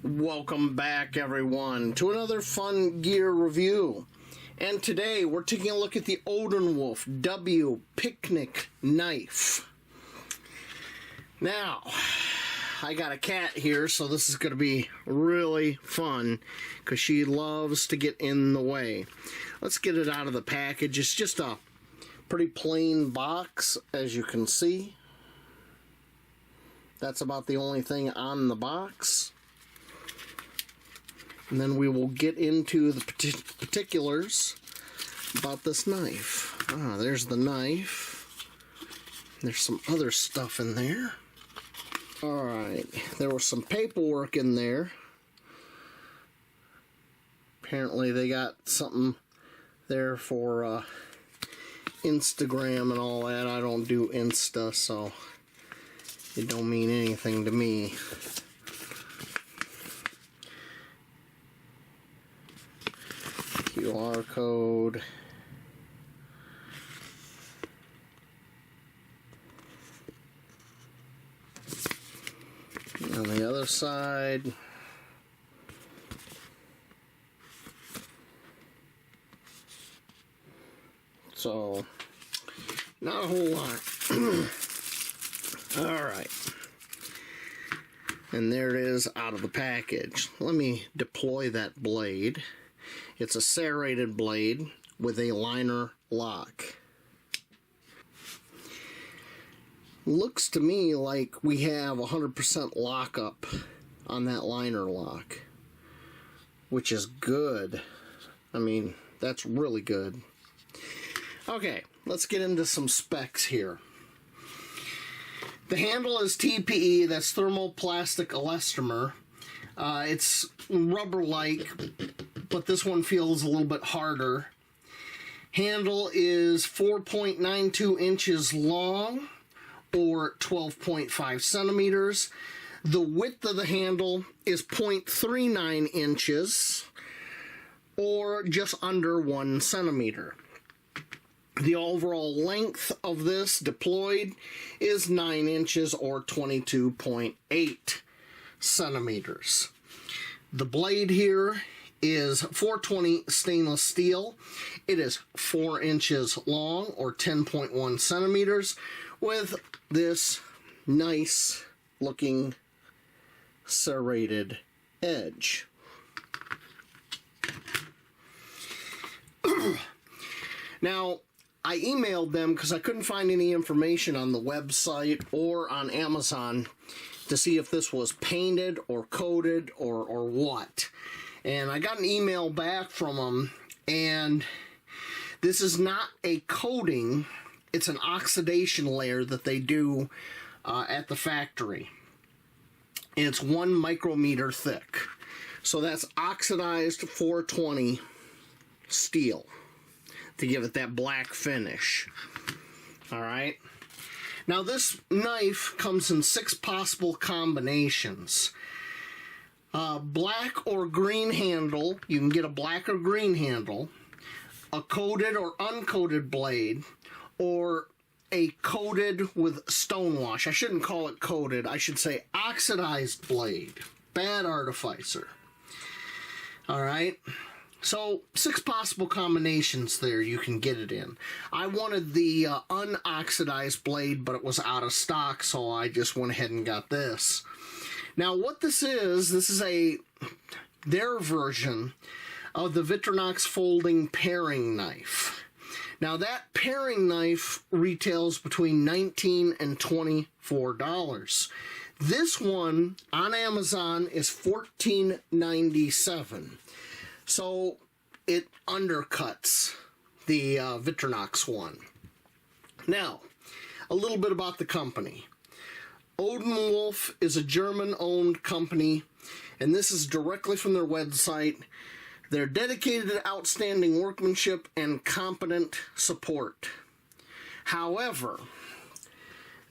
Welcome back, everyone, to another fun gear review. And today we're taking a look at the Odenwolf W Picnic Knife. Now, I got a cat here, so this is going to be really fun because she loves to get in the way. Let's get it out of the package. It's just a pretty plain box, as you can see. That's about the only thing on the box. And then we will get into the particulars about this knife. There's the knife. There's some other stuff in there. Alright, there was some paperwork in there. Apparently they got something there for Instagram and all that. I don't do Insta, so it don't mean anything to me. QR code. On the other side, so not a whole lot. All right, and there it is out of the package. Let me deploy that blade. It's a serrated blade with a liner lock. Looks to me like we have 100% lockup on that liner lock, which is good. I mean, that's really good. Okay, let's get into some specs here. The handle is TPE, that's thermoplastic elastomer. It's rubber-like, but this one feels a little bit harder. Handle is 4.92 inches long, or 12.5 centimeters. The width of the handle is 0.39 inches, or just under 1 centimeter. The overall length of this deployed is 9 inches, or 22.8 centimeters. The blade here is 420 stainless steel. It is 4 inches long, or 10.1 centimeters, with this nice looking serrated edge. Now, I emailed them because I couldn't find any information on the website or on Amazon to see if this was painted or coated or what. And I got an email back from them, and this is not a coating. It's an oxidation layer that they do at the factory. And it's 1 micrometer thick. So that's oxidized 420 steel to give it that black finish. Alright. Now this knife comes in 6 possible combinations. Black or green handle. You can get a black or green handle. A coated or uncoated blade, or a coated with stonewash. I shouldn't call it coated. I should say oxidized blade. Bad artificer. Alright. So, 6 possible combinations there you can get it in. I wanted the unoxidized blade, but it was out of stock, so I just went ahead and got this. Now, what this is their version of the Victorinox folding paring knife. Now, that paring knife retails between $19 and $24. This one on Amazon is $14.97. So it undercuts the Victorinox one. Now, a little bit about the company. Odenwolf is a German-owned company, and this is directly from their website. They're dedicated to outstanding workmanship and competent support. However,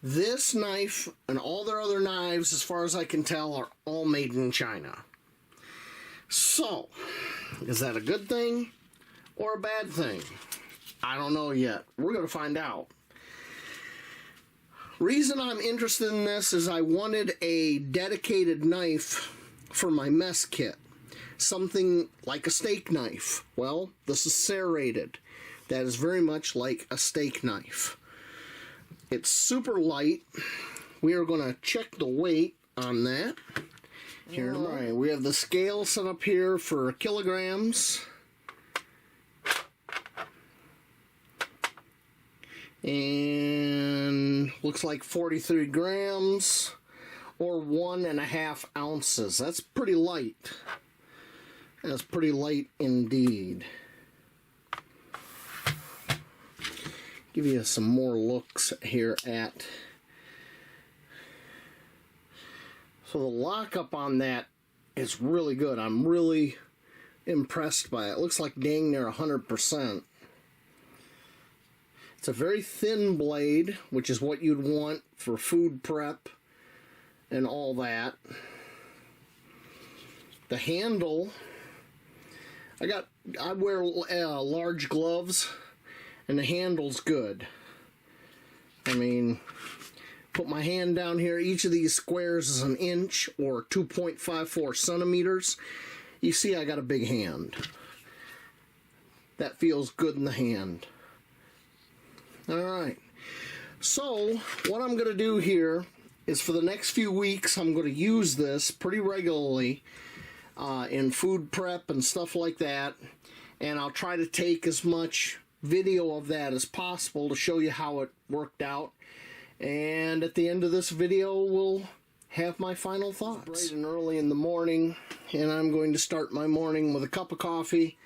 this knife and all their other knives, as far as I can tell, are all made in China. So, is that a good thing or a bad thing? I don't know yet. We're going to find out. Reason I'm interested in this is I wanted a dedicated knife for my mess kit. Something like a steak knife. Well, this is serrated. That is very much like a steak knife. It's super light. We are going to check the weight on that. Here, all right, we have the scale set up here for kilograms. And looks like 43 grams or 1.5 ounces. That's pretty light. That's pretty light indeed. Give you some more looks here at. So the lockup on that is really good. I'm really impressed by it. It looks like dang near 100%. It's a very thin blade, which is what you'd want for food prep and all that. The handle, I wear large gloves, and the handle's good. I mean, put my hand down here. Each of these squares is an inch or 2.54 centimeters. You see I got a big hand. That feels good in the hand. Alright, so what I'm going to do here is for the next few weeks I'm going to use this pretty regularly in food prep and stuff like that, and I'll try to take as much video of that as possible to show you how it worked out, and at the end of this video we'll have my final thoughts. It's bright and early in the morning, and I'm going to start my morning with a cup of coffee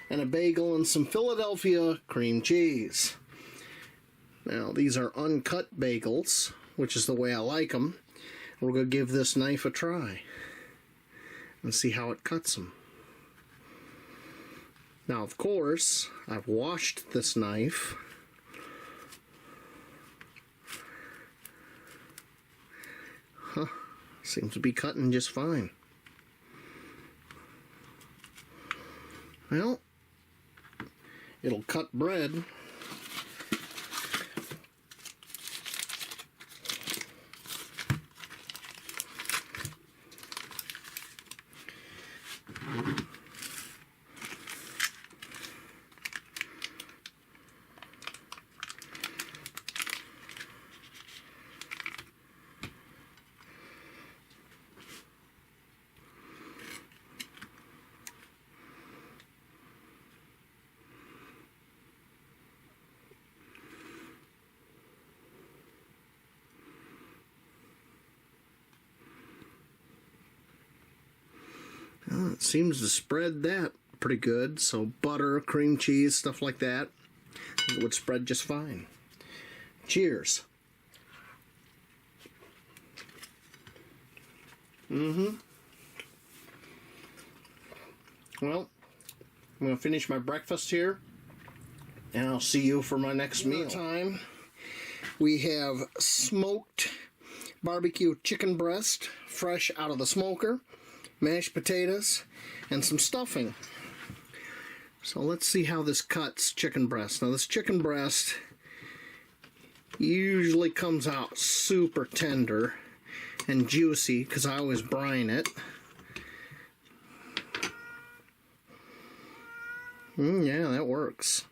and a bagel and some Philadelphia cream cheese. Now, these are uncut bagels, which is the way I like them. We're going to give this knife a try and see how it cuts them. Now, of course, I've washed this knife. Seems to be cutting just fine. Well, it'll cut bread. Well, it seems to spread that pretty good. So butter, cream cheese, stuff like that, it would spread just fine. Cheers. Well, I'm going to finish my breakfast here, and I'll see you for my next meal. Time, we have smoked barbecue chicken breast, fresh out of the smoker, mashed potatoes, and some stuffing. So let's see how this cuts chicken breast. Now, this chicken breast usually comes out super tender and juicy because I always brine it. Yeah, that works.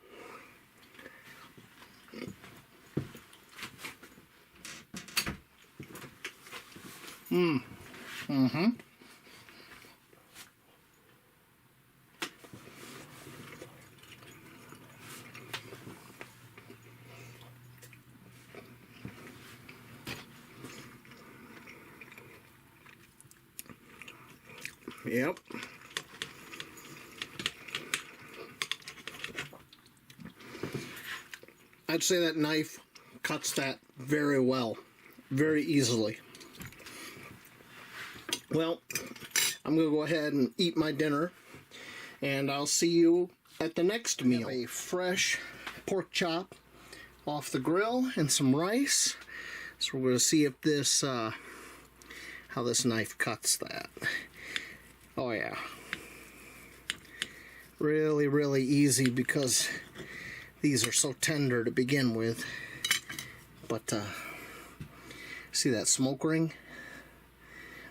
Yep. I'd say that knife cuts that very well, very easily. Well, I'm going to go ahead and eat my dinner, and I'll see you at the next meal. A fresh pork chop off the grill and some rice. So we're going to see if this, how this knife cuts that. Oh yeah. Really, really easy because these are so tender to begin with. But, see that smoke ring?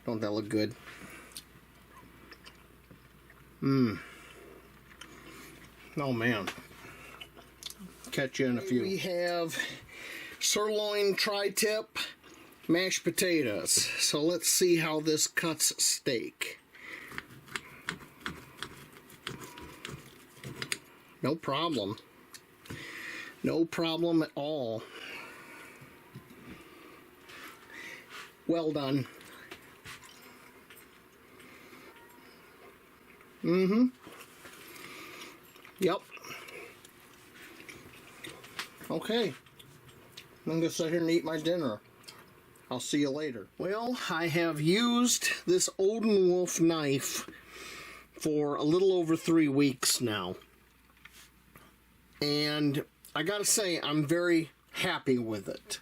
Don't that look good? Oh man. Catch you in a few. We have sirloin tri-tip mashed potatoes. So let's see how this cuts steak. No problem. No problem at all. Well done. Yep. Okay. I'm going to sit here and eat my dinner. I'll see you later. Well, I have used this Odenwolf knife for a little over 3 weeks now. And I gotta say, I'm very happy with it.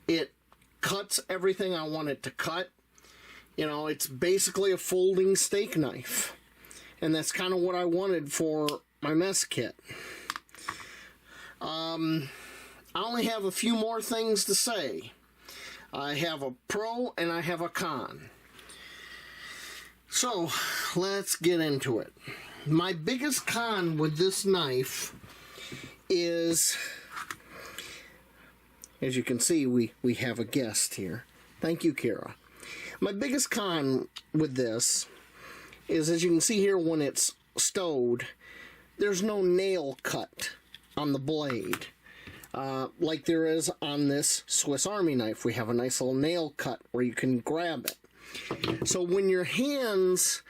It cuts everything I want it to cut. You know, it's basically a folding steak knife. And that's kind of what I wanted for my mess kit. I only have a few more things to say. I have a pro and I have a con. So, let's get into it. My biggest con with this knife is, as you can see, we have a guest here. Thank you, Kira. My biggest con with this is, as you can see here, when it's stowed, there's no nail cut on the blade. Like there is on this Swiss Army knife. We have a nice little nail cut where you can grab it. So when your hands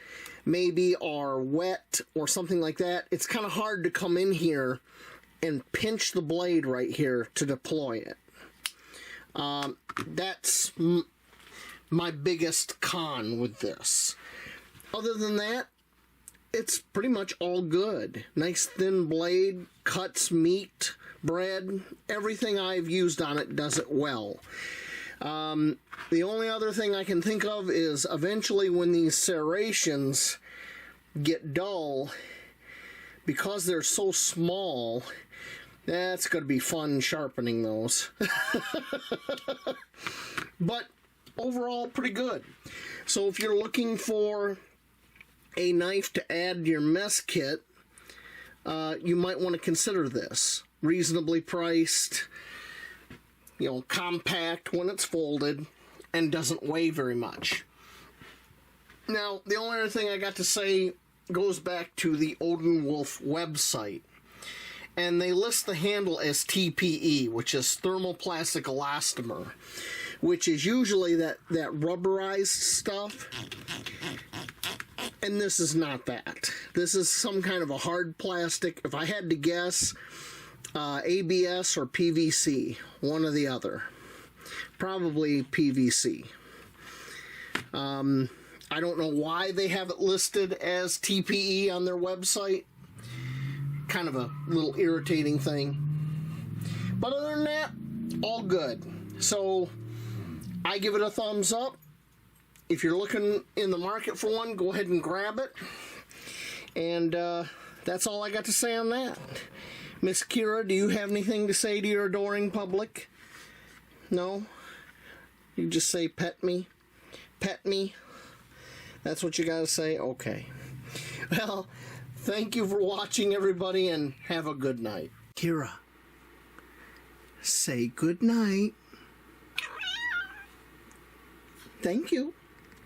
maybe are wet or something like that, it's kind of hard to come in here and pinch the blade right here to deploy it. That's my biggest con with this. Other than that, it's pretty much all good. Nice thin blade, cuts meat, bread, everything I've used on it does it well. The only other thing I can think of is eventually when these serrations get dull, because they're so small, that's going to be fun sharpening those. But overall, pretty good. So if you're looking for a knife to add to your mess kit, you might want to consider this. Reasonably priced, you know, compact when it's folded, and doesn't weigh very much. Now, the only other thing I got to say goes back to the Odenwolf website. And they list the handle as TPE, which is thermoplastic elastomer, which is usually that rubberized stuff. And this is not that. This is some kind of a hard plastic. If I had to guess, ABS or PVC, one or the other. Probably PVC. I don't know why they have it listed as TPE on their website. Kind of a little irritating thing. But other than that, all good. So, I give it a thumbs up. If you're looking in the market for one, go ahead and grab it. And that's all I got to say on that. Miss Kira, do you have anything to say to your adoring public? No? You just say pet me? Pet me? That's what you gotta say? Okay. Well, thank you for watching, everybody, and have a good night. Kira, say good night. Thank you.